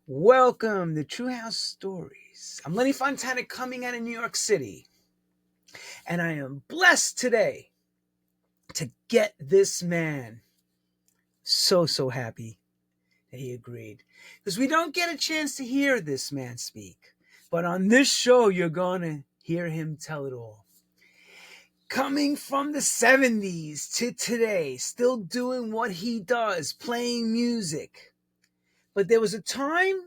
Welcome to True House Stories. I'm Lenny Fontana coming out of New York City. And I am blessed today to get this man. So happy that he agreed. Because we don't get a chance to hear this man speak. But on this show, you're going to hear him tell it all. Coming from the 70s to today, still doing what he does, playing music. But there was a time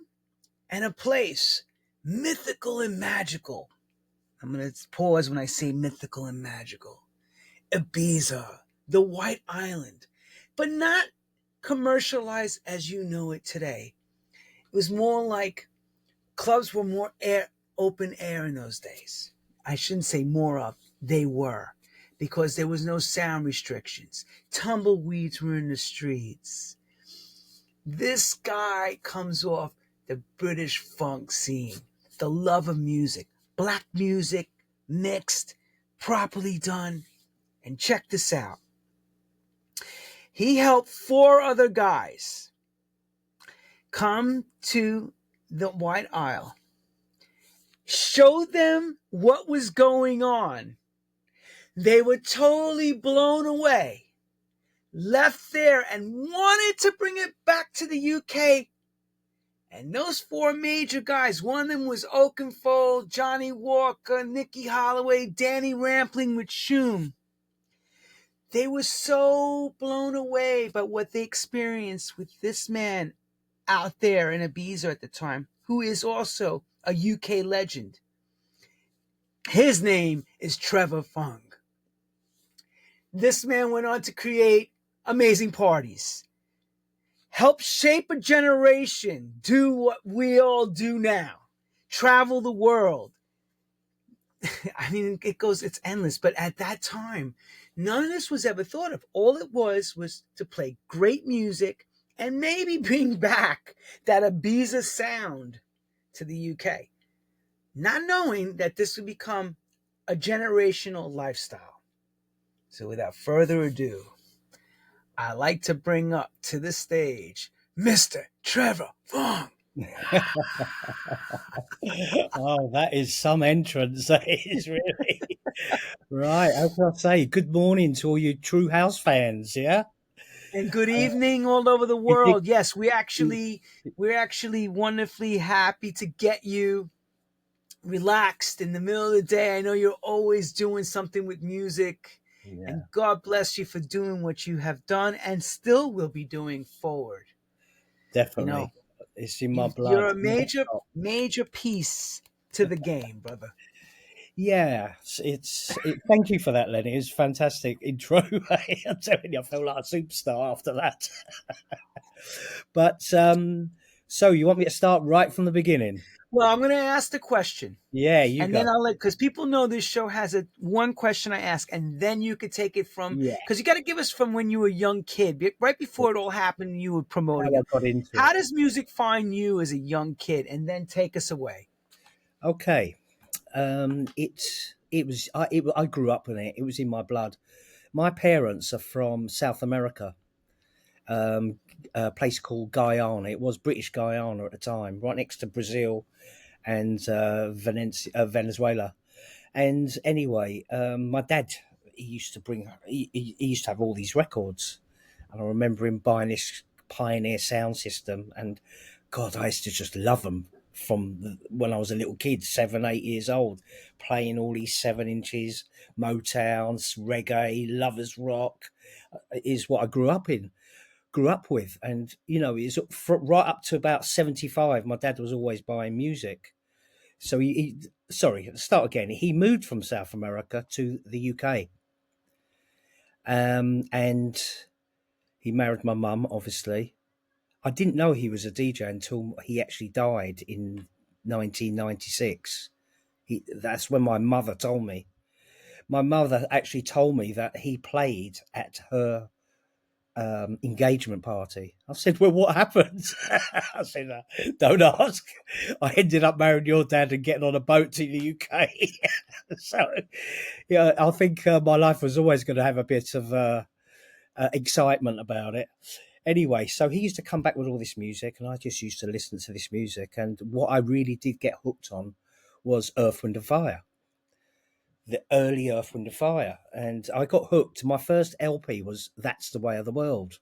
and a place, mythical and magical. I'm going to pause when I say mythical and magical. Ibiza, the White Island, but not commercialized as you know it today. It was more like clubs were more open air in those days. I shouldn't say more of, they were, because there was no sound restrictions. Tumbleweeds were in the streets. This guy comes off the British funk scene, the love of music, black music, mixed, properly done. And check this out. He helped 4 other guys come to the White Isle, showed them what was going on. They were totally blown away, left there and wanted to bring it back to the UK. And those 4 major guys, one of them was Oakenfold, Johnny Walker, Nicky Holloway, Danny Rampling with Shoom. They were so blown away by what they experienced with this man out there in Ibiza at the time, who is also a UK legend. His name is Trevor Fung. This man went on to create amazing parties, help shape a generation, do what we all do now, travel the world. I mean, it's endless, but at that time, none of this was ever thought of. All it was to play great music and maybe bring back that Ibiza sound to the UK, not knowing that this would become a generational lifestyle. So without further ado, I like to bring up to the stage Mr. Trevor Fung. Oh, that is some entrance. That is really right. As I say, good morning to all you True House fans. Yeah, and good evening all over the world. Yes, we're actually wonderfully happy to get you relaxed in the middle of the day. I know you're always doing something with music, and God bless you for doing what you have done and still will be doing forward. Definitely. You know, it's in my blood. You're a major piece to the game, brother. Yeah, thank you for that, Lenny. It's a fantastic intro. I'm telling you, I felt like a superstar after that. But so you want me to start right from the beginning? Well, I'm going to ask the question. Yeah, and go. Then I'll because people know this show has one question I ask, and then you could take it from because you got to give us from when you were a young kid, right before it all happened. You were promoting it. How does music find you as a young kid, and then take us away? Okay, I grew up in it. It was in my blood. My parents are from South America. A place called Guyana. It was British Guyana at the time, right next to Brazil and Venezuela. And anyway, my dad, he used to have all these records, and I remember him buying this Pioneer sound system, and God, I used to just love them from when I was a little kid, 7, 8 years old, playing all these 7 inches, Motowns, reggae, lovers rock, is what I grew up with. And you know, it's right up to about 75 my dad was always buying music. So start again. He moved from South America to the UK, and he married my mum. Obviously, I didn't know he was a DJ until he actually died in 1996. That's when my mother told me. My mother actually told me that he played at her engagement party. I said, well, what happened? I said, don't ask. I ended up marrying your dad and getting on a boat to the UK. So, yeah, I think my life was always going to have a bit of excitement about it. Anyway, so he used to come back with all this music, and I just used to listen to this music. And what I really did get hooked on was Earth, Wind and Fire, the early Earth, Wind and Fire. And I got hooked. My first LP was That's the Way of the World.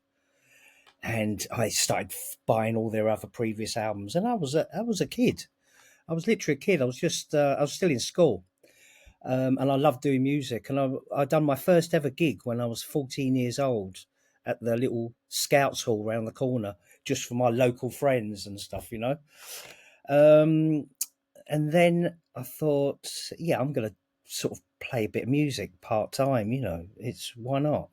And I started buying all their other previous albums. And I was a kid. I was literally a kid. I was still in school. And I loved doing music. And I done my first ever gig when I was 14 years old at the little Scouts Hall round the corner, just for my local friends and stuff, you know. And then I thought, yeah, I'm going to sort of play a bit of music part time, you know. Why not?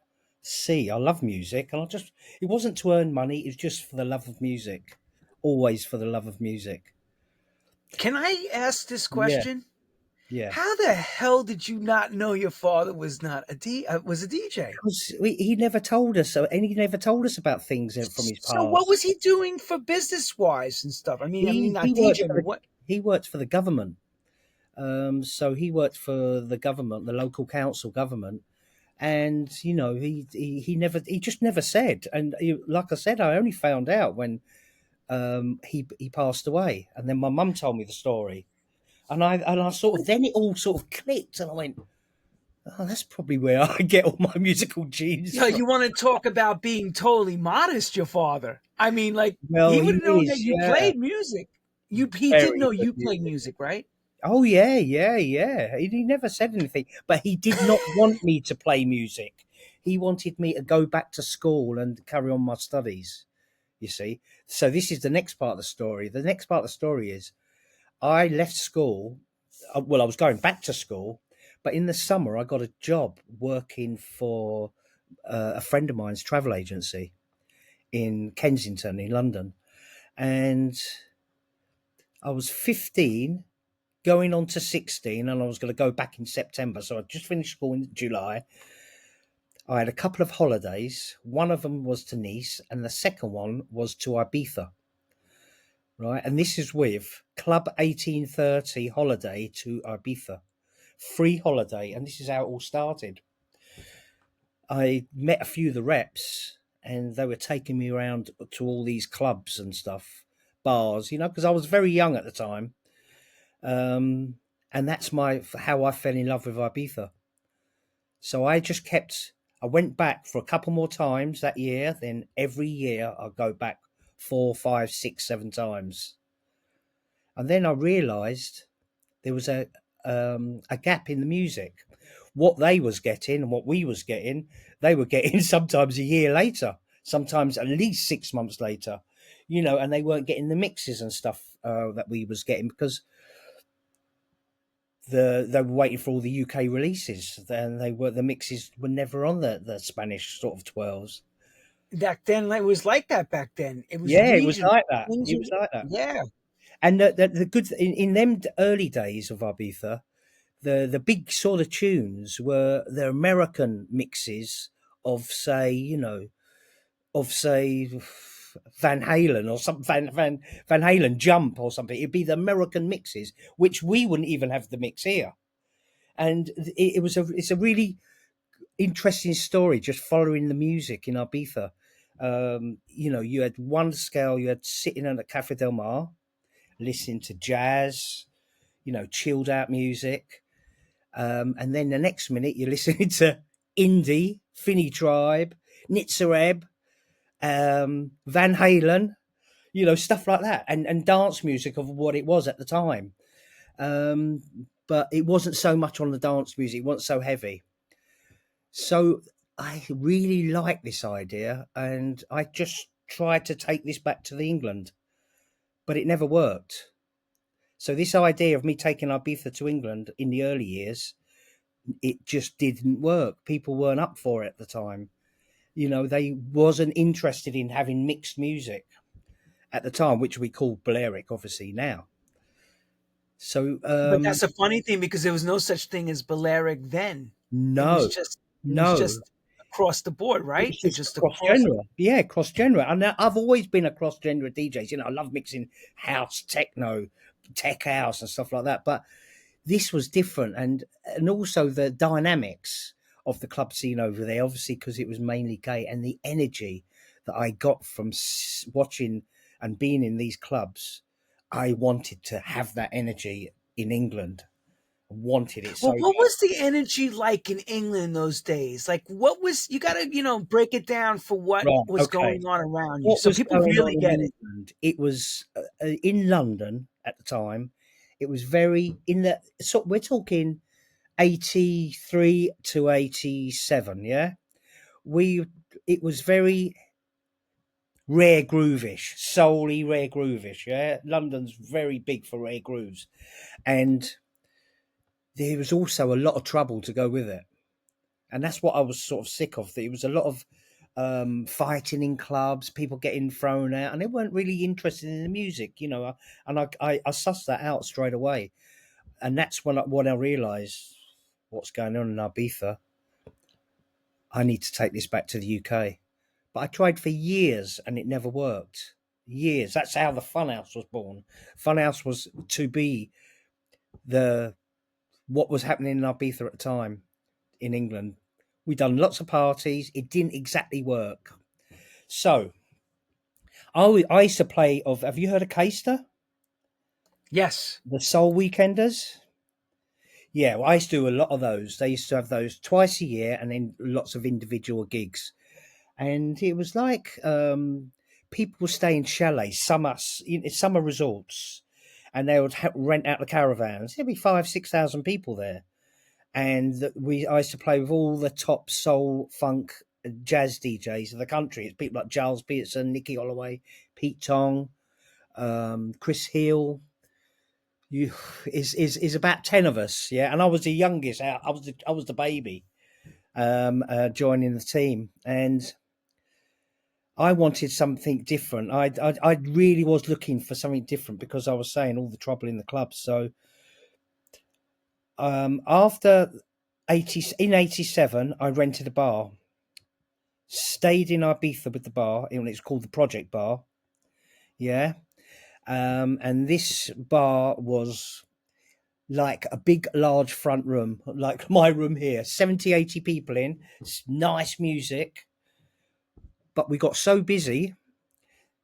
I love music, and it wasn't to earn money, it was just for the love of music. Always for the love of music. Can I ask this Yeah. question? Yeah. How the hell did you not know your father was not was a DJ? Because he never told us, and he never told us about things from his past. So what was he doing for business wise and stuff? I mean, not DJing, but what? He worked for the government. So he worked for the government, the local council government, and you know, he just never said. And like I said, I only found out when he passed away, and then my mum told me the story. And I sort of, then it all sort of clicked, and I went, oh, that's probably where I get all my musical genes. Yeah, you want to talk about being totally modest, your father. I mean, like, well, he would have known that you played music. He did know you played music, right? Oh, yeah. He never said anything, but he did not want me to play music. He wanted me to go back to school and carry on my studies, you see. So this is the next part of the story. The next part of the story is, I left school. Well, I was going back to school, but in the summer I got a job working for a friend of mine's travel agency in Kensington in London. And I was 15, going on to 16, and I was going to go back in September. So I just finished school in July. I had a couple of holidays. One of them was to Nice, and the second one was to Ibiza. Right, and this is with Club 1830 holiday to Ibiza, free holiday, and this is how it all started. I met a few of the reps, and they were taking me around to all these clubs and stuff, bars, you know, because I was very young at the time, and that's how I fell in love with Ibiza. So I went back for a couple more times that year. Then every year I go back 4, 5, 6, 7 times. And then I realised there was a gap in the music. What they was getting and what we was getting, they were getting sometimes a year later, sometimes at least 6 months later, you know, and they weren't getting the mixes and stuff that we was getting because they were waiting for all the UK releases, and the mixes were never on the Spanish sort of 12s. Back then, it was like that. Back then, it was it was like that. Yeah. And the good in them early days of Ibiza, the big sort of tunes were the American mixes of say Van Halen or something, Van Halen Jump or something. It'd be the American mixes, which we wouldn't even have the mix here. And it's a really interesting story, just following the music in Ibiza. You know, you had one scale, you had sitting at the Cafe Del Mar, listening to jazz, you know, chilled out music. And then the next minute you're listening to indie, Finny Tribe, Nitzareb, Van Halen, you know, stuff like that, and dance music of what it was at the time. But it wasn't so much on the dance music, it wasn't so heavy. So I really liked this idea, and I just tried to take this back to England, but it never worked. So this idea of me taking Ibiza to England in the early years, it just didn't work. People weren't up for it at the time. You know, they wasn't interested in having mixed music at the time, which we call Balearic, obviously, now. So, but that's a funny thing because there was no such thing as Balearic then. No, it was just across the board, right? It's just cross genre. Yeah, cross genre. And I've always been a cross genre DJ. You know, I love mixing house, techno, tech house, and stuff like that. But this was different, and also the dynamics of the club scene over there, obviously because it was mainly gay, and the energy that I got from watching and being in these clubs. I wanted to have that energy in England. I wanted it so Well, what bad. was the energy like in England those days? Like, what was, you got to, break it down for what Right, was okay. going on around you What so was people going really on get in it. England? It was in London at the time. It was very in the so we're talking 83 to 87. Yeah, we it was very rare groovish, solely rare groovish. Yeah, London's very big for rare grooves, and there was also a lot of trouble to go with it. And that's what I was sort of sick of. There was a lot of fighting in clubs, people getting thrown out, and they weren't really interested in the music, you know. I sussed that out straight away, and that's when I realised what's going on in Ibiza. I need to take this back to the UK. But I tried for years, and it never worked. Years. That's how the Funhouse was born. Funhouse was to be the what was happening in Ibiza at the time in England. We done lots of parties. It didn't exactly work. So I used to play of. Have you heard of Caister? Yes. The Soul Weekenders. Yeah, well, I used to do a lot of those. They used to have those twice a year, and then lots of individual gigs. And it was like people would stay in chalets, summer resorts, and they would rent out the caravans. There'd be 5,000-6,000 people there, and I used to play with all the top soul, funk, jazz DJs of the country. It's people like Giles Peterson, Nicky Holloway, Pete Tong, Chris Hill. Is about 10 of us, yeah, and I was the youngest. I was the baby, joining the team, and I wanted something different. I really was looking for something different because I was saying all the trouble in the club. So after 87, I rented a bar, stayed in Ibiza with the bar, and it's called the Project Bar. Yeah. And this bar was like a big, large front room, like my room here, 70, 80 people in, nice music. But we got so busy,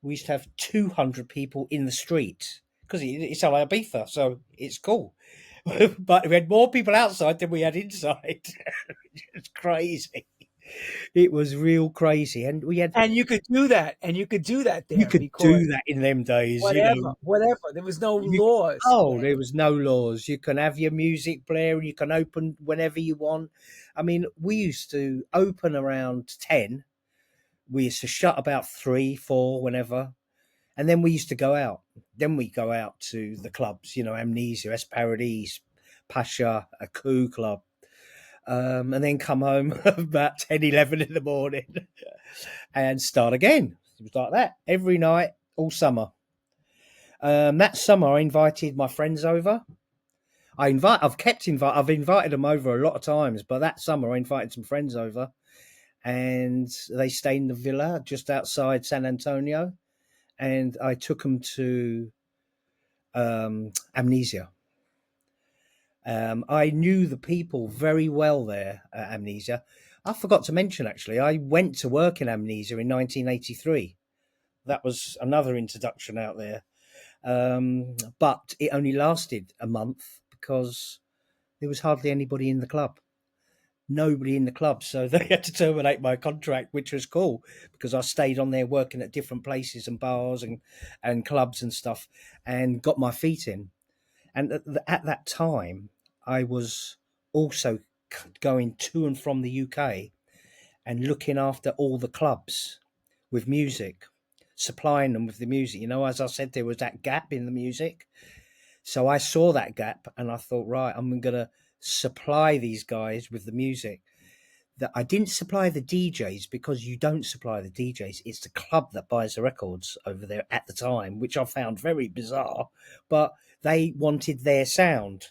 we used to have 200 people in the street because it's like Ibiza, so it's cool. But we had more people outside than we had inside. It's crazy. It was real crazy. And we had, And you could do that. And you could do that you there could because do that in them days, you know. whatever. There was no You, laws oh, then. there was no laws. You can have your music blaring. You can open whenever you want. I mean, we used to open around 10. We used to shut about 3, 4, whenever. And then we used to go out. Then we go out to the clubs, you know, Amnesia, Paradis, Pasha, a Coup Club. And then come home about 10, 11 in the morning and start again. It was like that every night, all summer. That summer, I invited my friends over. I've invited them over a lot of times, but that summer I invited some friends over, and they stayed in the villa just outside San Antonio, and I took them to Amnesia. I knew the people very well there at Amnesia. I forgot to mention, actually, I went to work in Amnesia in 1983. That was another introduction out there. But it only lasted a month because there was hardly anybody in the club. Nobody in the club. So they had to terminate my contract, which was cool because I stayed on there working at different places and bars and clubs and stuff and got my feet in. And at that time, I was also going to and from the UK and looking after all the clubs with music, supplying them with the music. You know, as I said, there was that gap in the music. So I saw that gap and I thought, right, I'm going to supply these guys with the music. That I didn't supply the DJs because you don't supply the DJs. It's the club that buys the records over there at the time, which I found very bizarre. But they wanted their sound,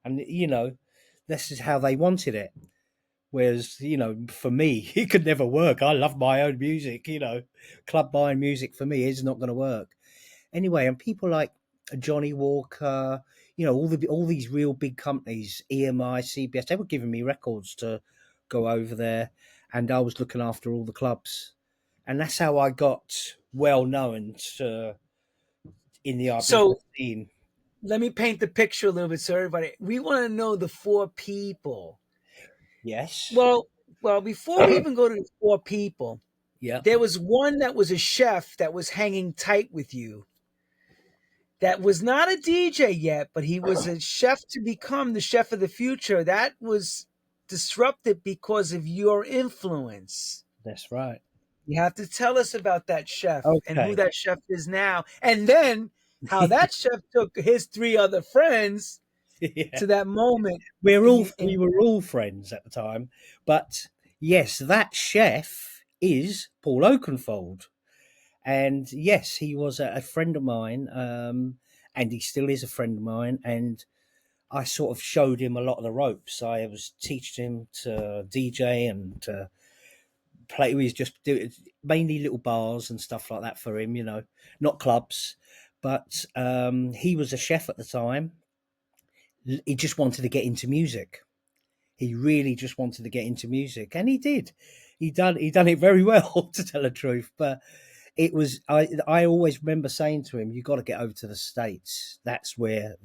and you know, this is how they wanted it. Whereas, you know, for me, it could never work. I love my own music. You know, club buying music for me is not going to work anyway. And people like Johnny Walker, you know, all these real big companies, EMI, CBS, they were giving me records to go over there, and I was looking after all the clubs. and that's how I got well known in the Ibiza So scene. let me paint the picture a little bit so everybody. We want to know the four people. Yes. Well, before we even go to the four people, Yeah. there was one that was a chef that was hanging tight with you. That was not a DJ yet, but he was a chef to become the chef of the future. That was disrupted because of your influence. That's right. You have to tell us about that chef and who Okay. that chef is now, and then how that chef took his three other friends Yeah. to that moment. We were all friends at the time, but yes, that chef is Paul Oakenfold, and yes, he was a friend of mine, and he still is a friend of mine, and I sort of showed him a lot of the ropes. I was teaching him to DJ and to play. We was just doing mainly little bars and stuff like that for him, not clubs. But he was a chef at the time. He just wanted to get into music. He really just wanted to get into music, and he did. He done it very well, to tell the truth. But it was I always remember saying to him, "You got to get over to the States. That's where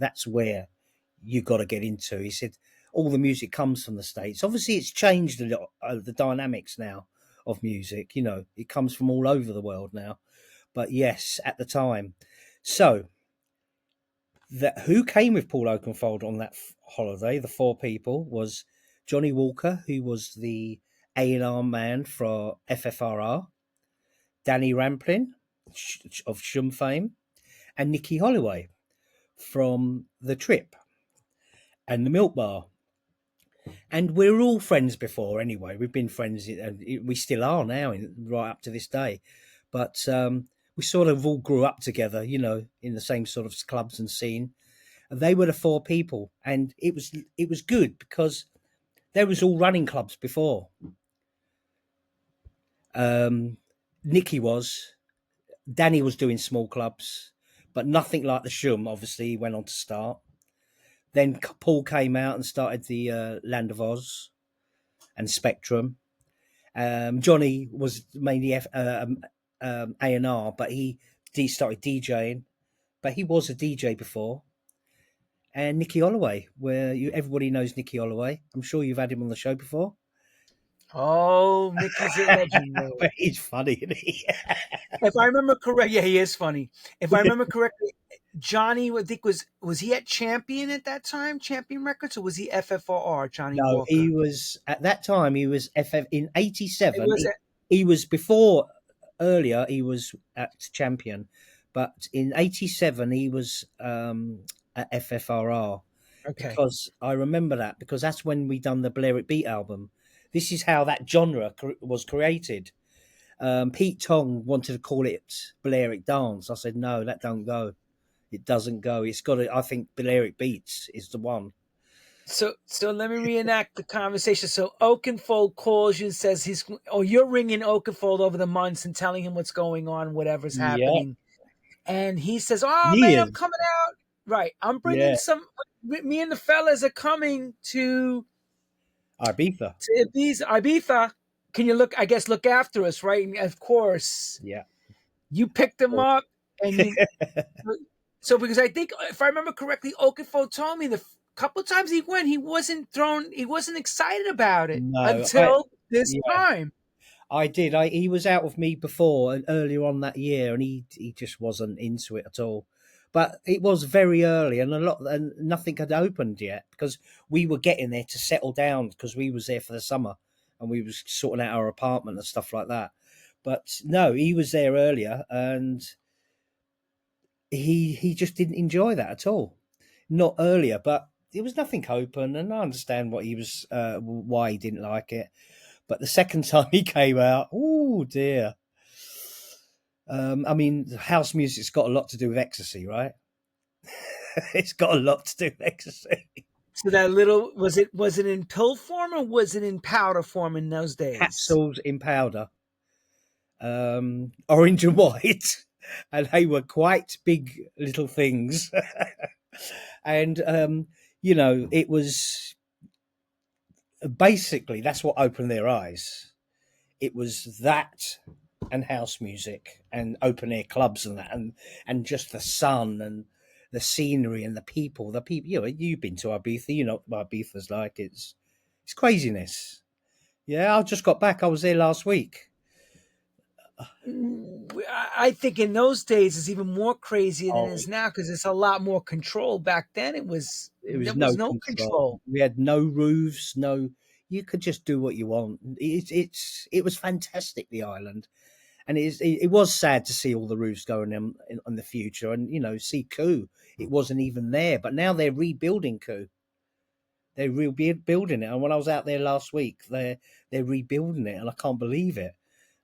you got to get into." He said, "All the music comes from the States. Obviously, it's changed a lot the dynamics now of music. It comes from all over the world now. But yes, at the time, so." Who came with Paul Oakenfold on that holiday? The four people was Johnny Walker, who was the A&R man for FFRR, Danny Rampling of Shoom fame, and Nicky Holloway from The Trip and the Milk Bar. And we're all friends before anyway. We've been friends, and we still are now, right up to this day. But we sort of all grew up together, in the same sort of clubs and scene. And they were the four people, and it was good because there was all running clubs before. Nicky was, Danny was doing small clubs, but nothing like the Shoom. Obviously, he went on to start. Then Paul came out and started the Land of Oz and Spectrum. Johnny was mainly A&R, but he started DJing. But he was a DJ before. And Nicky Holloway, everybody knows Nicky Holloway. I'm sure you've had him on the show before. Oh, Nicky's a legend, though. But he's funny, isn't he? If I remember correctly, yeah, he is funny. If I remember correctly, Johnny, I think was he at Champion at that time, Champion Records, or was he FFRR, Johnny No, Walker? he was at that time. He was FF in '87. Was He was before earlier. He was at Champion, but in '87 he was at FFRR. okay. Because I remember that because that's when we done the Balearic Beat album. This is how that genre was created. Pete Tong wanted to call it Balearic Dance. I said, no, that don't go. It doesn't go. It's got to, I think Balearic Beats is the one. So let me reenact the conversation. So Oakenfold calls you and says you're ringing Oakenfold over the months and telling him what's going on, whatever's happening. And he says, "Oh man, I'm coming out. Right. I'm bringing me and the fellas are coming to Ibiza. Ibiza. Can you look after us, right?" And of course. Yeah. You picked them up and so because I think if I remember correctly, Oakenfold told me the couple of times he went, he wasn't excited about it until this time. I did. He was out with me before and earlier on that year, and he just wasn't into it at all. But it was very early, and nothing had opened yet because we were getting there to settle down because we was there for the summer and we was sorting out our apartment and stuff like that. But no, he was there earlier, and he just didn't enjoy that at all. Not earlier, but there was nothing open, and I understand what he was why he didn't like it. But the second time he came out, oh dear. I mean, house music's got a lot to do with ecstasy, right? It's got a lot to do with ecstasy. So that little was it in pill form or was it in powder form in those days? Capsules in powder, orange and white, and they were quite big little things. And it was basically that's what opened their eyes. It was that and house music and open air clubs and that, and just the sun and the scenery and the people. You know, you've been to Ibiza, you know what Ibiza's like. It's craziness. Yeah, I just got back. I was there last week. I think in those days it's even more crazy than it Oh, is now because it's a lot more control. Back then, it was there no was no control. control. We had no roofs, no. You could just do what you want. It was fantastic, the island, and it was sad to see all the roofs going in the future, and you know, see Koo, it wasn't even there, but now they're rebuilding Koo. They're rebuilding it, and when I was out there last week, they're rebuilding it, and I can't believe it.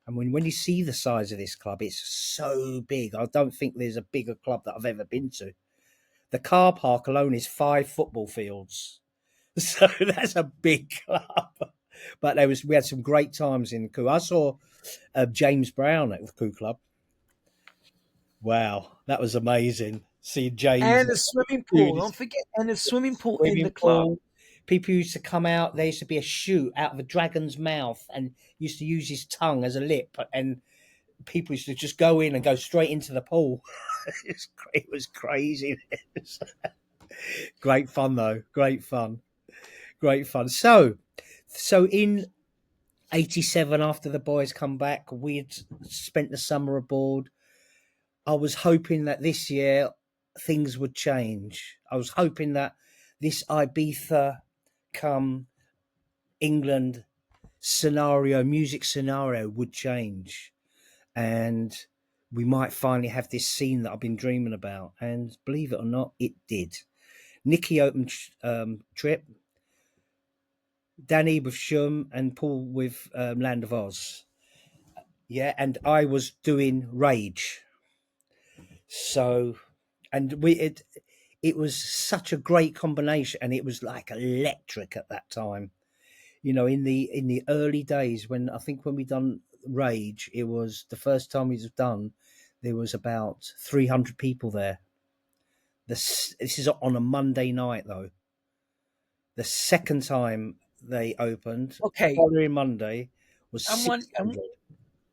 And when you see the size of this club, it's so big. I don't think there's a bigger club that I've ever been to. The car park alone is 5 football fields. So that's a big club. But we had some great times in Koo. I saw James Brown at the Koo Club. Wow, that was amazing. Seeing James, And the swimming dude, pool. Don't forget, and the swimming pool in swimming the club. pool. People used to come out. There used to be a chute out of a dragon's mouth, and used to use his tongue as a lip. And people used to just go in and go straight into the pool. It was crazy. Great fun though. Great fun. Great fun. So in '87, after the boys come back, we'd spent the summer aboard. I was hoping that this year things would change. I was hoping that this Ibiza come England music scenario would change, and we might finally have this scene that I've been dreaming about. And believe it or not, it did. Nicky opened Trip, Danny with Shoom, and Paul with Land of Oz. Yeah, and I was doing Rage. So, and it was such a great combination, and it was like electric at that time. You know, in the early days when we done Rage, it was the first time we've done. There was about 300 people there. This is on a Monday night though. The second time they opened, Okay, following Monday, was I want 600.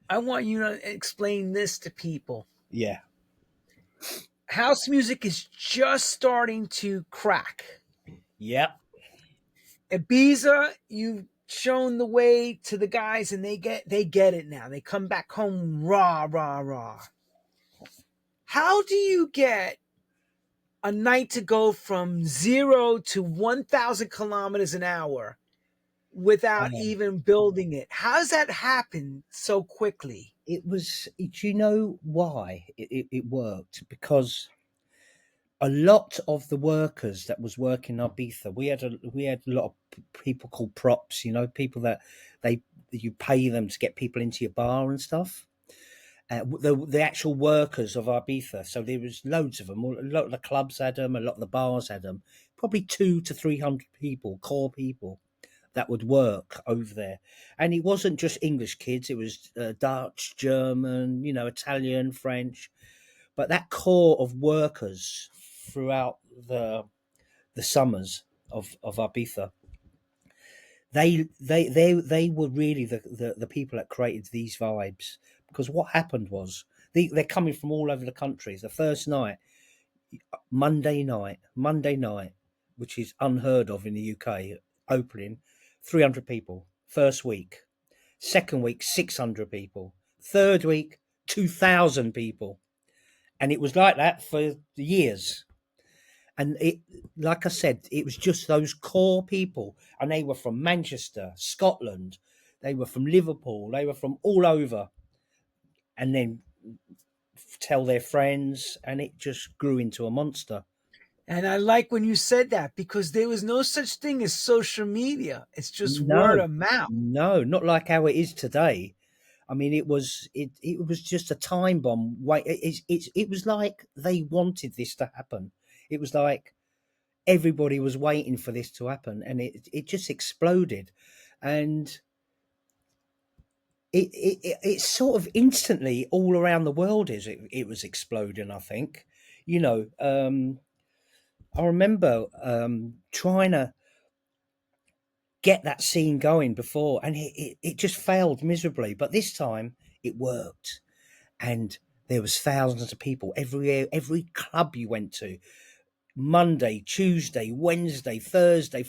I want you to explain this to people. Yeah, House music is just starting to crack. yeah. Ibiza, you've shown the way to the guys, and they get it now. They come back home raw, raw, raw. How do you get a night to go from 0 to 1,000 kilometers an hour without Um, even building it? How does that happen so quickly? it was. Do you know why it worked? Because a lot of the workers that was working Ibiza, we had a lot of people called props. You know, people that you pay them to get people into your bar and stuff. The actual workers of Ibiza. So there was loads of them. A lot of the clubs had them. A lot of the bars had them. Probably 200 to 300 people, core people that would work over there. And it wasn't just English kids. It was Dutch, German, you know, Italian, French. But that core of workers throughout the summers of Ibiza, they were really the people that created these vibes. Because what happened was they're coming from all over the country. The first night, Monday night, which is unheard of in the UK, opening 300 people. First week, second week 600 people, third week 2,000 people, and it was like that for years. And it, like I said, it was just those core people, and they were from Manchester, Scotland, they were from Liverpool, they were from all over, and then tell their friends, and it just grew into a monster. And I like when you said that because there was no such thing as social media. It's just word No, of mouth. no, not like how it is today. I mean, it was just a time bomb. Wait, it was like they wanted this to happen. It was like everybody was waiting for this to happen, and it just exploded, and it's sort of instantly all around the world. It was exploding. I think, you know, I remember trying to get that scene going before, and it just failed miserably. But this time it worked. And there was thousands of people every club you went to, Monday, Tuesday, Wednesday, Thursday.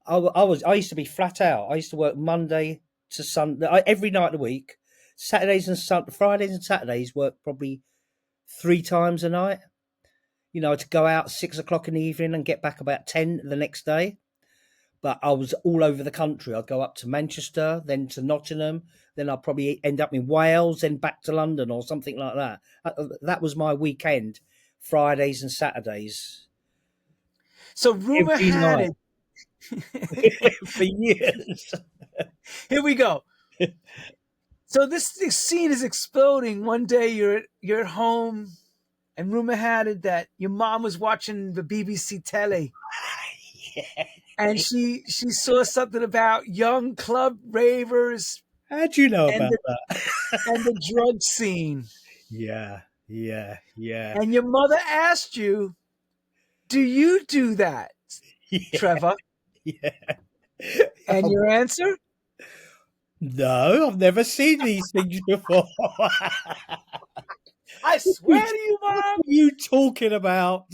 I used to be flat out. I used to work Monday to Sunday, every night of the week. Fridays and Saturdays work probably 3 times a night. You know, to go out 6 o'clock in the evening and get back about 10 the next day. But I was all over the country. I'd go up to Manchester, then to Nottingham, then I'd probably end up in Wales, then back to London or something like that. That was my weekend, Fridays and Saturdays. So rumor Every had night. it For years. Here we go. So this scene is exploding. One day you're at home, and rumor had it that your mom was watching the BBC telly, Yeah. and she saw something about young club ravers How do you know and about the, that? and the drug scene. Yeah. And your mother asked you, "Do you do that, Yeah. Trevor?" Yeah. And your answer? No, I've never seen these things before. I swear to you, Mom, What are you talking about?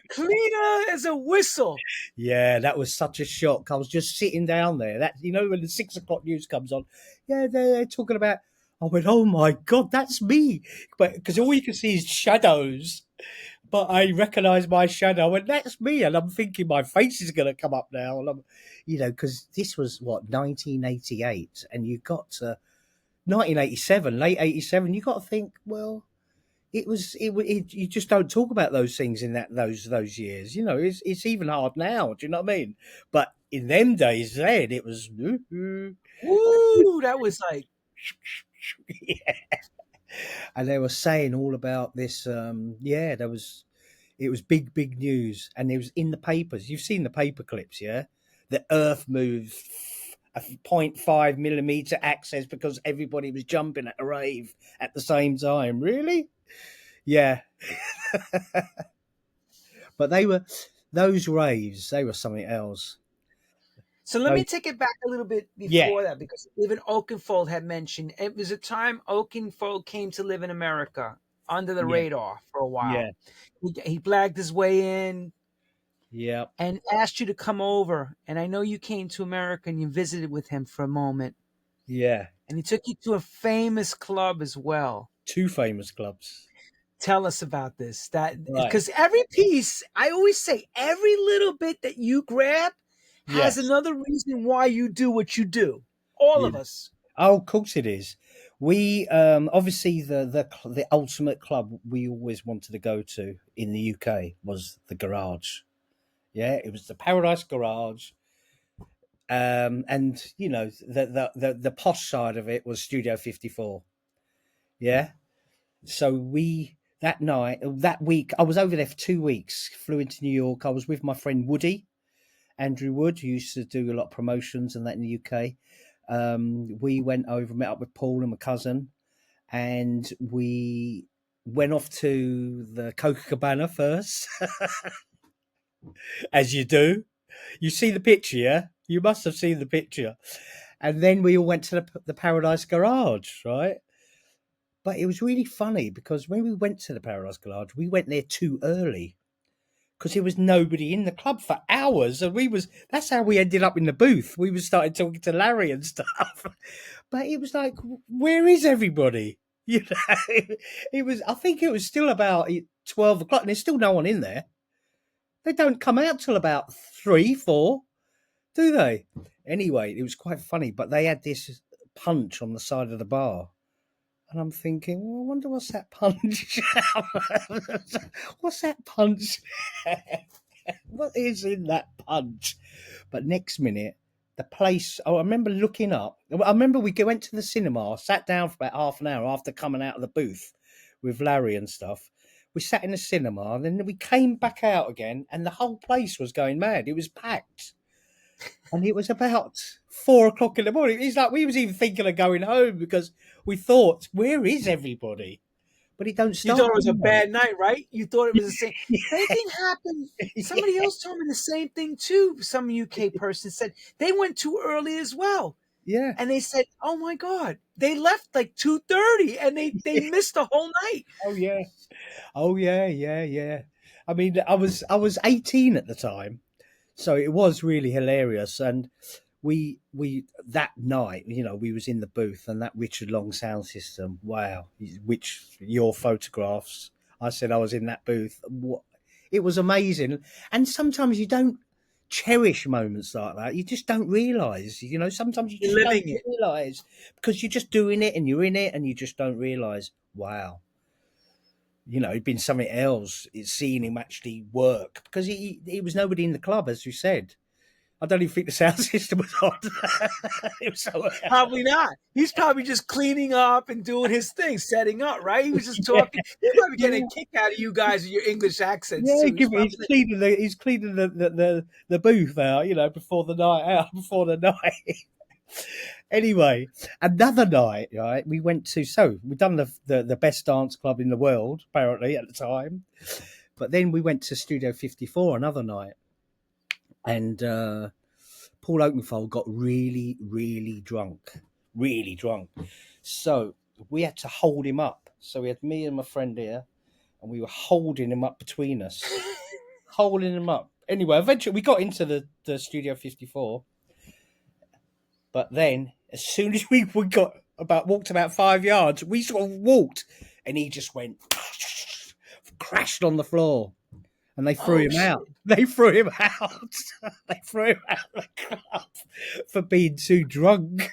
cleaner as a whistle. Yeah, that was such a shock. I was just sitting down there. That, you know, when the 6 o'clock news comes on, yeah, they're talking about. I went, oh my God, that's me. But because all you can see is shadows. But I recognise my shadow. I went, that's me. And I'm thinking my face is going to come up now. And I'm, you know, because this was 1988, and you got to 1987, late 87. You got to think, well, you just don't talk about those things in those years. You know, it's even hard now. Do you know what I mean? But in them days, then it was. Woo! That was like. Yeah. And they were saying all about this. It was big news, and it was in the papers. You've seen the paper clips, yeah? The Earth moved a 0.5 millimeter axis because everybody was jumping at a rave at the same time. Really? Yeah. But those raves, they were something else. So let me take it back a little bit before that, because even Oakenfold had mentioned it was a time Oakenfold came to live in America under the radar for a while. Yeah. He blagged his way in. Yeah. And asked you to come over. And I know you came to America and you visited with him for a moment. Yeah. And he took you to a famous club as well. 2 famous clubs. Tell us about this. Because every piece, I always say, every little bit that you grab has another reason why you do what you do. All of us. Oh, of course it is. We obviously the ultimate club we always wanted to go to in the UK was the Garage. Yeah, it was the Paradise Garage. And you know, the posh side of it was Studio 54. Yeah. So that week, I was over there for 2 weeks, flew into New York. I was with my friend Woody, Andrew Wood, who used to do a lot of promotions and that in the UK. We went over, met up with Paul and my cousin, and we went off to the Copacabana first, as you do. You see the picture, yeah? You must have seen the picture. And then we all went to the Paradise Garage, right? But it was really funny because when we went to the Paradise Garage, we went there too early because there was nobody in the club for hours. And that's how we ended up in the booth. We started talking to Larry and stuff. But it was like, where is everybody? You know, I think it was still about 12 o'clock and there's still no one in there. They don't come out till about 3, 4, do they? Anyway, it was quite funny, but they had this punch on the side of the bar. And I'm thinking, well, I wonder what's that punch? What's that punch? What is in that punch? But next minute, the place, I remember looking up. I remember we went to the cinema, sat down for about half an hour after coming out of the booth with Larry and stuff. We sat in the cinema, and then we came back out again, and the whole place was going mad. It was packed. And it was about 4 o'clock in the morning. It's like we was even thinking of going home because we thought, where is everybody? But it don't stop. You thought it was a bad night, right? You thought it was the same. Same thing happened. Somebody else told me the same thing too. Some UK person said they went too early as well. Yeah. And they said, "Oh my God, they left like 2:30, and they missed the whole night." Oh yeah. Oh yeah. Yeah. Yeah. I mean, I was 18 at the time, so it was really hilarious. And we that night, we was in the booth, and that Richard Long sound system. Wow, which your photographs. I said I was in that booth. What? It was amazing. And sometimes you don't cherish moments like that. You just don't realise. Sometimes you You're just don't living it. realise because you're just doing it and you're in it and you just don't realise. Wow. It'd been something else. It's seeing him actually work because he was nobody in the club, as you said. I don't even think the sound system was on. It was so Probably not. He's probably just cleaning up and doing his thing, setting up, right? He was just yeah, talking. He's probably getting yeah, a kick out of you guys with your English accents yeah. too. He's He's probably cleaning the booth out, before the night out, before the night. Anyway, another night, right? We've done the best dance club in the world apparently at the time, but then we went to Studio 54 another night, and Paul Oakenfold got really, really drunk, really drunk. So we had to hold him up. So we had me and my friend here, and we were holding him up between us, holding him up. Anyway, eventually we got into the Studio 54. But then, as soon as we walked about 5 yards, we sort of walked, and he just went, crashed on the floor. And they threw him out. They threw him out. They threw him out of the club for being too drunk.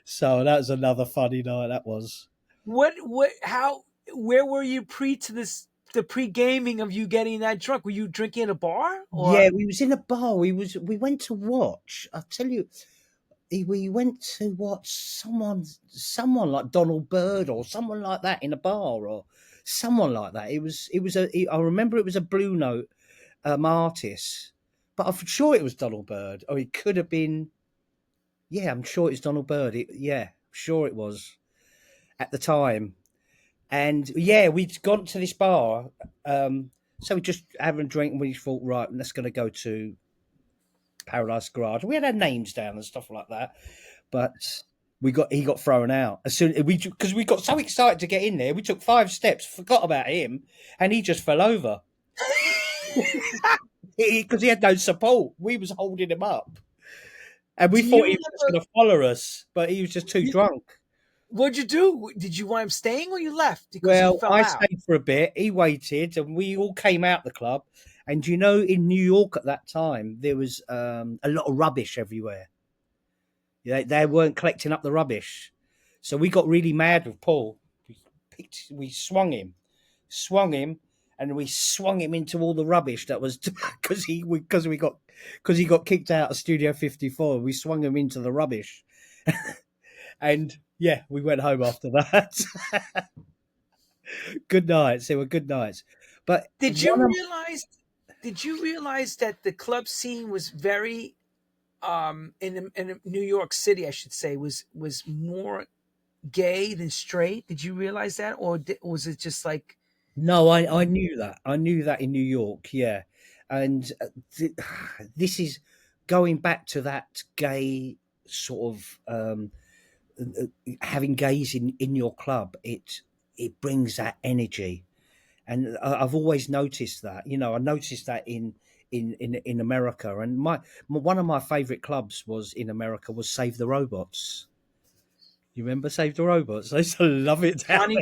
So that was another funny night. That was. Where were you the pre-gaming of you getting that drunk? Were you drinking in a bar? Or? Yeah, we was in a bar. We went to watch. I'll tell you, we went to watch someone like Donald Byrd or someone like that in a bar or someone like that. I remember it was a Blue Note artist, but I'm sure it was Donald Byrd, or it could have been. Yeah, I'm sure it's Donald Byrd. Sure it was at the time. And yeah, we'd gone to this bar, so we just having a drink, and we thought, right, let's going to go to Paradise Garage. We had our names down and stuff like that, but he got thrown out as soon because we got so excited to get in there. We took 5 steps, forgot about him, and he just fell over because he had no support. We was holding him up, and we thought he was going to follow us, but he was just too drunk. What'd you do? Did you wind up staying or you left? Well, I stayed for a bit. He waited, and we all came out the club. And in New York at that time, there was a lot of rubbish everywhere. They weren't collecting up the rubbish. So we got really mad with Paul. We swung him, and we swung him into all the rubbish that was because he got kicked out of Studio 54. We swung him into the rubbish, and yeah, we went home after that. Good nights. They were good nights. But did you realize that the club scene was very in New York City, I should say, was more gay than straight? Did you realize that, or was it just like? No, I knew that. I knew that in New York, yeah. And this is going back to that gay sort of having gays in your club. It brings that energy, and I've always noticed that. I noticed that in America, and one of my favorite clubs was in America was Save the Robots. You remember Save the Robots? I used to love it. Johnny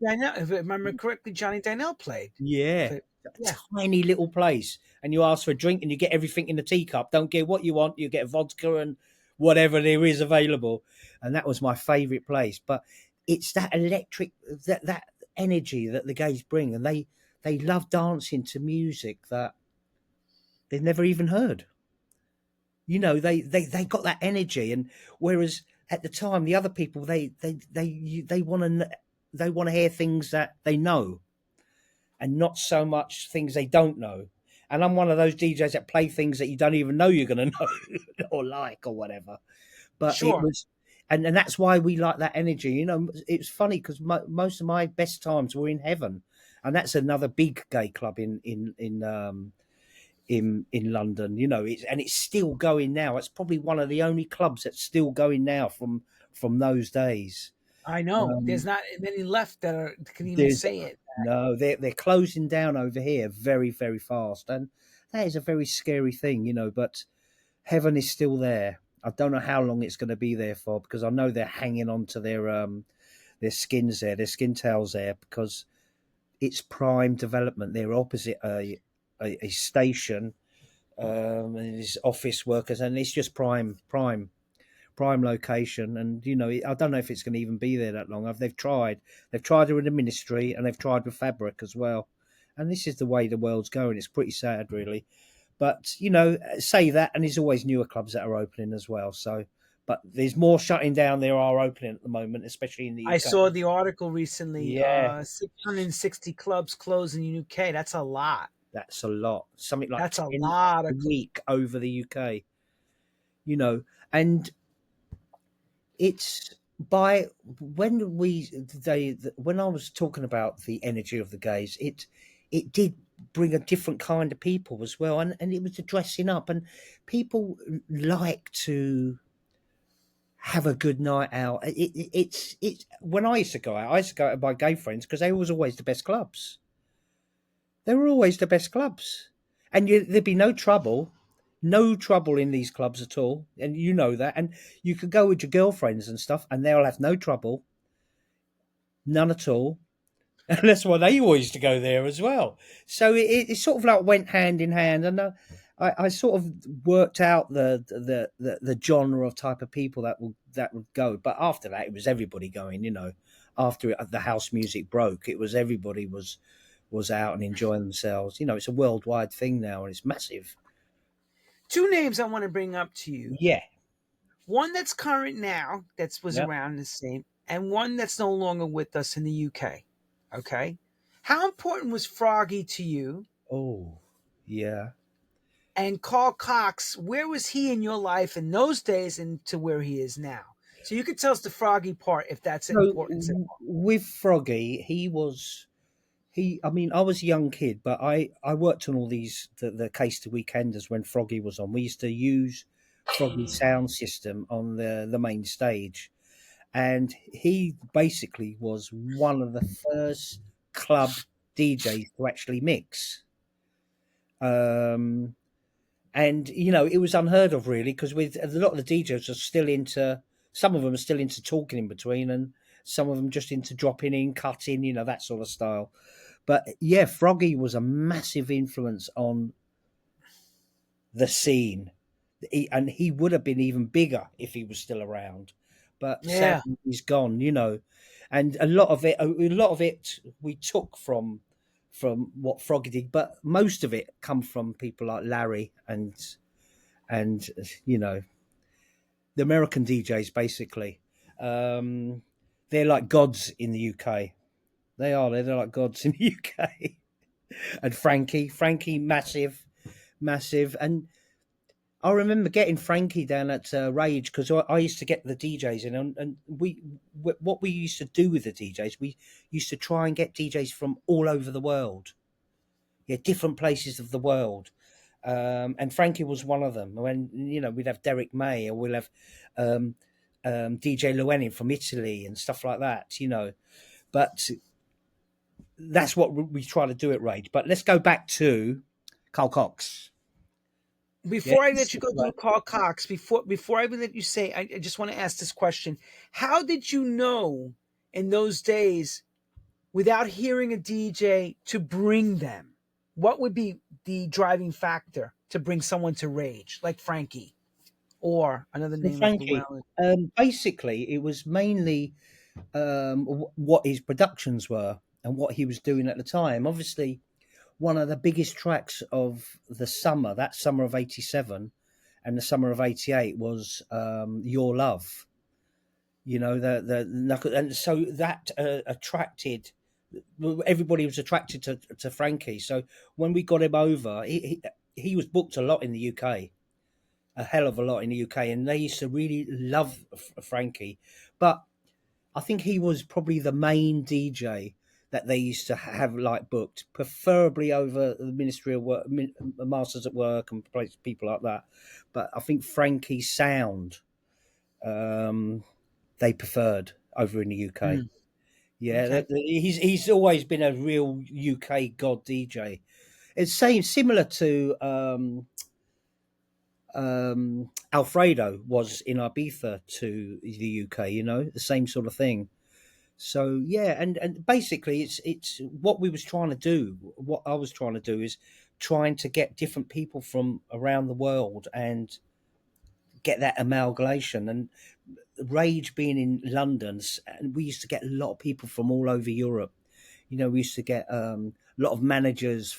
Dynell, if I remember correctly, Johnny Dynell played. Yeah. Tiny little place, and you ask for a drink and you get everything in the teacup. Don't get what you want, you get vodka and whatever there is available. And that was my favorite place. But it's that electric, that energy that the gays bring, and they love dancing to music that they've never even heard. They got that energy, and whereas at the time the other people they want to hear things that they know, and not so much things they don't know. And I'm one of those DJs that play things that you don't even know you're going to know or like or whatever. But sure. It was, and that's why we like that energy. It's funny because most of my best times were in Heaven, and that's another big gay club in in London. You know, it's still going now. It's probably one of the only clubs that's still going now from those days. I know. There's Um, not many left that can even there's say it. no, they're closing down over here very very fast, and that is a very scary thing, you know. But heaven is still there. I don't know how long it's going to be there for, because I know they're hanging on to their skins there, their skin tails there, because it's prime development. They're opposite a station, and it's office workers, and it's just prime location. And you know, I don't know if it's going to even be there that long. They've tried it with the ministry, and they've tried with fabric as well. And this is the way the world's going. It's pretty sad, really. But you know, say that, and there's always newer clubs that are opening as well. So, but there's more shutting down there are opening at the moment, especially in the I UK. saw the article recently. Yeah, 660 clubs closed in the UK. That's a lot. that's a lot. Something like That's a 10 lot a of. week over the UK. You know, and it's by when I was talking about the energy of the gays, it did bring a different kind of people as well, and it was the dressing up, and people like to have a good night out. It's when I used to go out with my gay friends, because they were always the best clubs. They were always the best clubs, and there'd be no trouble in these clubs at all, and you know that. And you could go with your girlfriends and stuff, and they'll have no trouble, none at all. And that's why they always used to go there as well. So it sort of like went hand in hand, and I sort of worked out the genre of type of people that would go. But after that, it was everybody going. You know, after the house music broke, it was everybody was out and enjoying themselves. You know, it's a worldwide thing now, and it's massive. Two names I want to bring up to you. Yeah, One that's current now, that was yeah. around the same, and one that's no longer with us in the UK. Okay. How important was Froggy to you? Oh, yeah. And Carl Cox, where was he in your life in those days and to where he is now? So you could tell us the Froggy part if that's So important. with Froggy, I mean, I was a young kid, but I worked on all the Case to Weekenders when Froggy was on. We used to use Froggy's sound system on the main stage, and he basically was one of the first club DJs to actually mix. Um, and you know, it was unheard of, really, because with a lot of the DJs are still into, some of them are still into talking in between, and some of them just into dropping in, cutting, you know, that sort of style. But yeah, Froggy was a massive influence on the scene, and he would have been even bigger if he was still around. But Yeah. sadly, he's gone, you know. And a lot of it we took from what Froggy did, but most of it come from people like Larry and you know, the American DJs basically. Um, they're like gods in the UK. They are. They're like gods in the UK. And Frankie, massive. And I remember getting Frankie down at Rage, because I used to get the DJs in, and what we used to do with the DJs, we used to try and get DJs from all over the world, yeah, different places of the world. And Frankie was one of them. When, you know, we'd have Derrick May, or we'll have um, DJ Llewellyn from Italy and stuff like that, you know. But that's what we try to do at Rage. But let's go back to Carl Cox. Yeah, Before I let you go through Carl Cox, before I even let you say, I just want to ask this question. How did you know in those days, without hearing a DJ, to bring them? What would be the driving factor to bring someone to Rage, like Frankie or another so name like Frankie, Llewellyn? basically, it was mainly what his productions were and what he was doing at the time. Obviously, one of the biggest tracks of the summer, that summer of '87 and the summer of '88, was "Your Love." You know, and so that attracted, everybody was attracted to Frankie. So when we got him over, he was booked a lot in the UK, a hell of a lot in the UK, and they used to really love Frankie. But I think he was probably the main DJ that they used to have like booked, preferably over the Ministry of Work, Masters at Work, and people like that. But I think Frankie's sound they preferred over in the UK. Mm, Yeah, okay. he's always been a real UK god DJ. It's similar to Alfredo was in Ibiza to the UK. You know, the same sort of thing. So yeah, and basically it's what we was trying to do. What I was trying to do is trying to get different people from around the world and get that amalgamation. And Rage being in London, and we used to get a lot of people from all over Europe. You know, we used to get a lot of managers,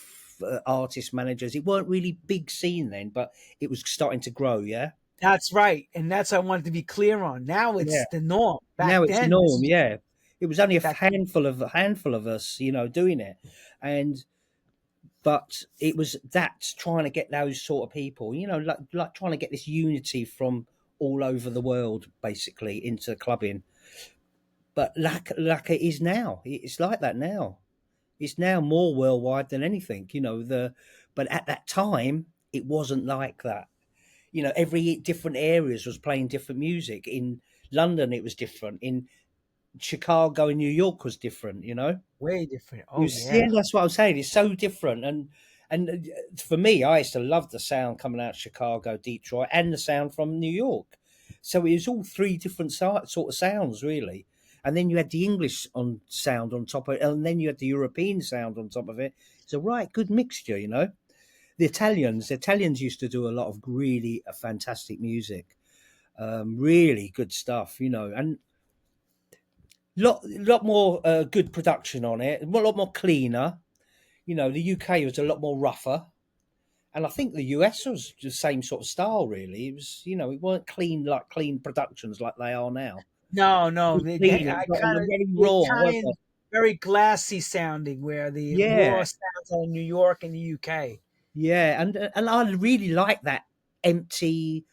artist managers. It weren't really big scene then, but it was starting to grow. Yeah, That's right, and that's what I wanted to be clear on. Now yeah. it's the norm. Back Now it's then, norm. Yeah, it was only back a handful of us, you know, doing it, and but it was that trying to get those sort of people, you know, like trying to get this unity from all over the world, basically, into clubbing. But like it is now, it's like that now. It's now more worldwide than anything, you know. But at that time, it wasn't like that. You know, every different areas was playing different music. In London, it was different. In Chicago and New York was different. You know. way different. You Oh see, yeah. that's what I'm saying. It's so different, and for me, I used to love the sound coming out of Chicago, Detroit, and the sound from New York. So it was all three different sort of sounds, really. And then you had the English on sound on top of it, and then you had the European sound on top of it. It's a right good mixture, you know. The Italians used to do a lot of really fantastic music, really good stuff, you know, and lot more good production on it, a lot more cleaner. You know, the UK was a lot more rougher, and I think the US was the same sort of style. Really, it was, you know, it weren't clean productions like they are now. No, no, Too clean I and kind of very the raw, weren't they? Italian, very glassy sounding, where the Yeah, raw sounds are in New York and the UK. yeah, and I really like that empty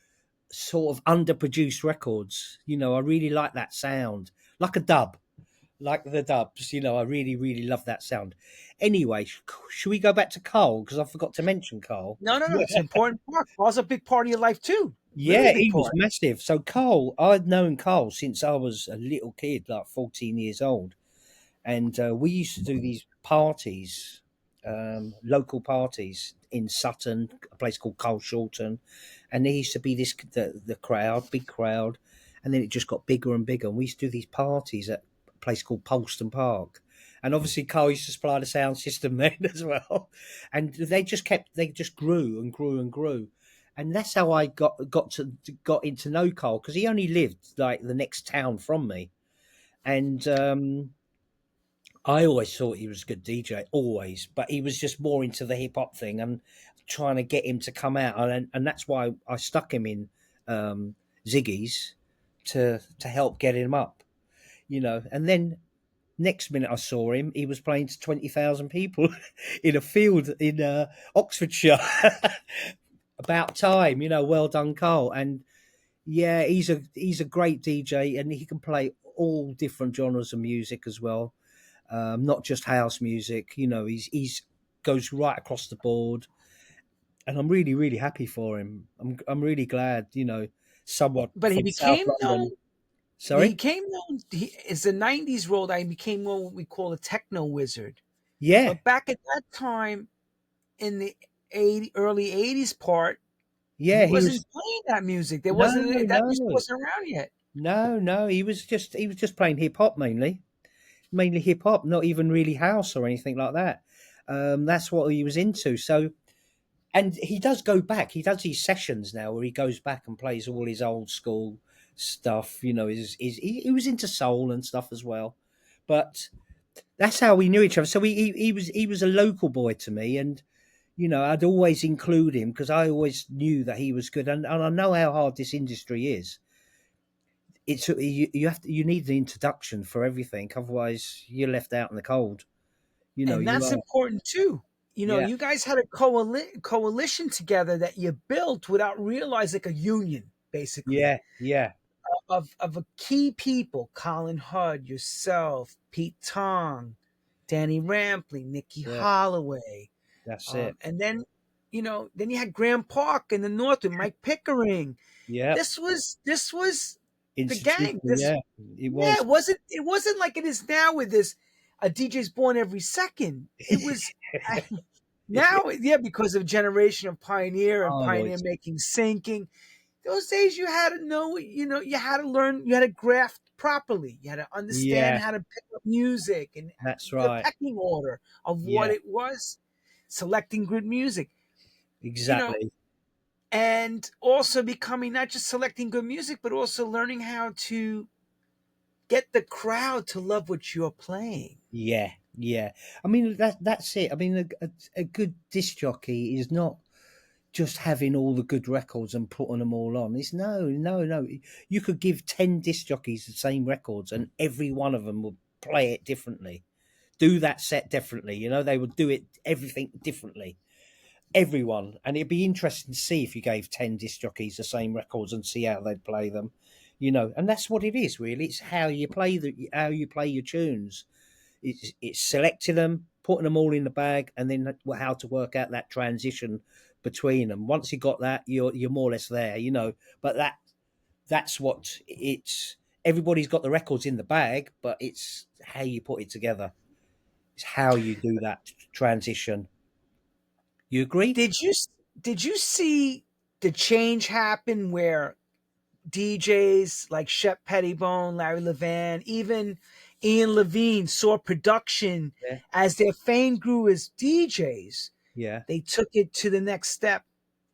sort of underproduced records. You know, I really like that sound, like a dub, like the dubs. You know, I really love that sound. Anyway, should we go back to Carl because I forgot to mention Carl? No, no, no. It's an important part. Paul's a big part of your life too. Really Yeah, big he was part. massive. So Carl, I'd known Carl since I was a little kid, like 14 years old, and we used to do these parties, local parties in Sutton, a place called Carl Shorten, and there used to be the crowd, big crowd, and then it just got bigger and bigger. And we used to do these parties at a place called Poleston Park. And obviously, Carl used to supply the sound system then as well, and they just grew and grew and grew, and that's how I got into know Carl because he only lived like the next town from me, and I always thought he was a good DJ, always, but he was just more into the hip hop thing and trying to get him to come out, and that's why I stuck him in Ziggy's to help get him up, you know. And then next minute I saw him, he was playing to 20,000 people in a field in Oxfordshire. About time, you know. Well done, Carl. And yeah, he's a great DJ, and he can play all different genres of music as well, not just house music. You know, he's goes right across the board, and I'm really happy for him. I'm really glad, you know, someone But he from South became known. London. He Sorry, became known. As the '90s rolled out, he became what we call a techno wizard. yeah, But back at that time, in the early '80s part, he yeah, he was wasn't playing that music. There no, wasn't that music no, wasn't around yet. no. He was just playing hip hop mainly hip hop, not even really house or anything like that. That's what he was into. So, and he does go back. He does these sessions now where he goes back and plays all his old school stuff. You know, he was into soul and stuff as well. But that's how we knew each other. So he was a local boy to me, and you know, I'd always include him because I always knew that he was good, and I know how hard this industry is. You need the introduction for everything, otherwise you're left out in the cold. You know, And you that's are. important too. Yeah, You guys had a coalition together that you built without realizing, like a union, basically, yeah, yeah, of a key people: Colin Hudd, yourself, Pete Tong, Danny Rampling, Nicky Yeah, Holloway, that's it. and then then you had Graham Park in the north with Mike Pickering. Yeah, This was the gang. institutional. This Yeah, it Yeah, was. it wasn't like it is now with this a DJ's born every second. It was now, yeah, because of generation of pioneer and Oh, pioneer it's making syncing. Those days you had to know, you had to learn, you had to graft properly. You had to understand yeah, how to pick up music and that's the right. pecking order of what Yeah, it was, selecting good music, you know, exactly. and also becoming not just selecting good music, but also learning how to get the crowd to love what you're playing. Yeah, yeah. I mean that's it. I mean a good disc jockey is not just having all the good records and putting them all on. It's no. You could give 10 disc jockeys the same records and every one of them will play it differently. Do that set differently. They would do it everything differently. Everyone. And it'd be interesting to see if you gave 10 disc jockeys the same records and see how they'd play them. And that's what it is really. It's how you play your tunes. It's selecting them, putting them all in the bag, and then how to work out that transition between them. Once you got that, you're more or less there, But that's what it's. Everybody's got the records in the bag, but it's how you put it together. It's how you do that transition. You agree? Did you see the change happen where DJs like Shep Pettibone, Larry Levan, even Ian Levine saw production Yeah, as their fame grew as DJs? yeah, They took it to the next step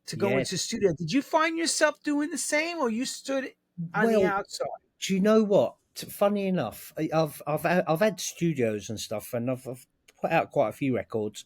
to go yes. into studio. Did you find yourself doing the same, or you stood on the Well, outside? do you know what? Funny enough, I've had studios and stuff, and I've put out quite a few records.